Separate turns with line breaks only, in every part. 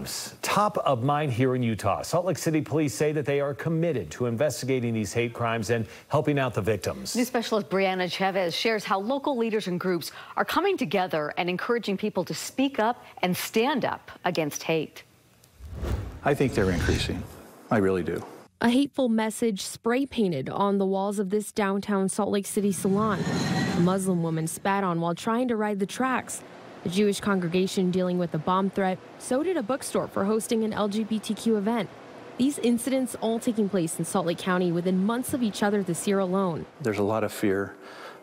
crimes, top of mind here in Utah. Salt Lake City police say that they are committed to investigating these hate crimes and helping out the victims.
News specialist Brianna Chavez shares how local leaders and groups are coming together and encouraging people to speak up and stand up against hate.
I think they're increasing. I really do.
A hateful message spray painted on the walls of this downtown Salt Lake City salon. A Muslim woman spat on while trying to ride the tracks. A Jewish congregation dealing with a bomb threat. So did a bookstore for hosting an LGBTQ event. These incidents all taking place in Salt Lake County within months of each other this year alone.
There's a lot of fear,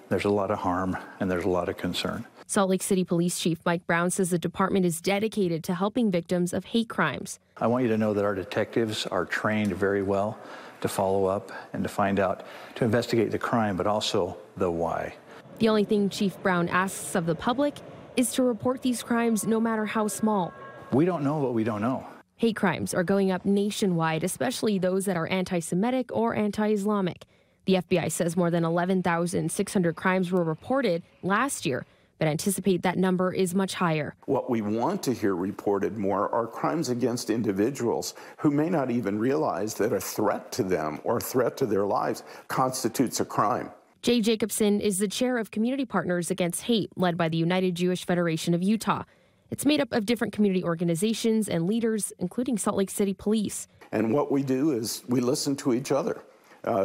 there's a lot of harm, and there's a lot of concern.
Salt Lake City Police Chief Mike Brown says the department is dedicated to helping victims of hate crimes.
I want you to know that our detectives are trained very well to follow up and to find out, to investigate the crime, but also the why.
The only thing Chief Brown asks of the public is to report these crimes no matter how small.
We don't know what we don't know.
Hate crimes are going up nationwide, especially those that are anti-Semitic or anti-Islamic. The FBI says more than 11,600 crimes were reported last year, but anticipate that number is much higher.
What we want to hear reported more are crimes against individuals who may not even realize that a threat to them or a threat to their lives constitutes a crime.
Jay Jacobson is the chair of Community Partners Against Hate, led by the United Jewish Federation of Utah. It's made up of different community organizations and leaders, including Salt Lake City Police.
And what we do is we listen to each other.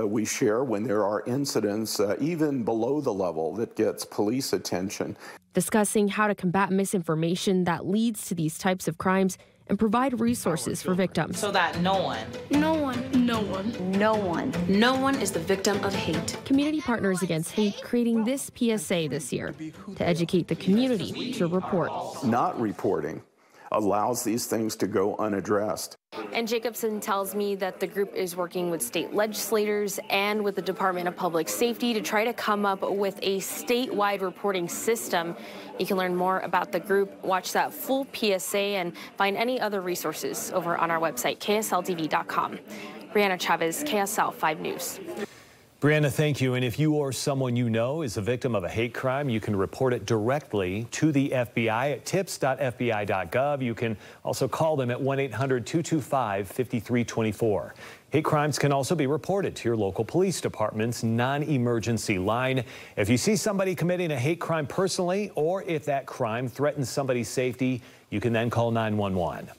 We share when there are incidents, even below the level that gets police attention.
Discussing how to combat misinformation that leads to these types of crimes and provide resources for victims.
So that no one is the victim of hate.
Community Partners Against Hate creating this PSA this year to educate the community to report.
Not reporting allows these things to go unaddressed.
And Jacobson tells me that the group is working with state legislators and with the Department of Public Safety to try to come up with a statewide reporting system. You can learn more about the group, watch that full PSA, and find any other resources over on our website, ksltv.com. Brianna Chavez, KSL 5 News.
Brianna, thank you. And if you or someone you know is a victim of a hate crime, you can report it directly to the FBI at tips.fbi.gov. You can also call them at 1-800-225-5324. Hate crimes can also be reported to your local police department's non-emergency line. If you see somebody committing a hate crime personally, or if that crime threatens somebody's safety, you can then call 911.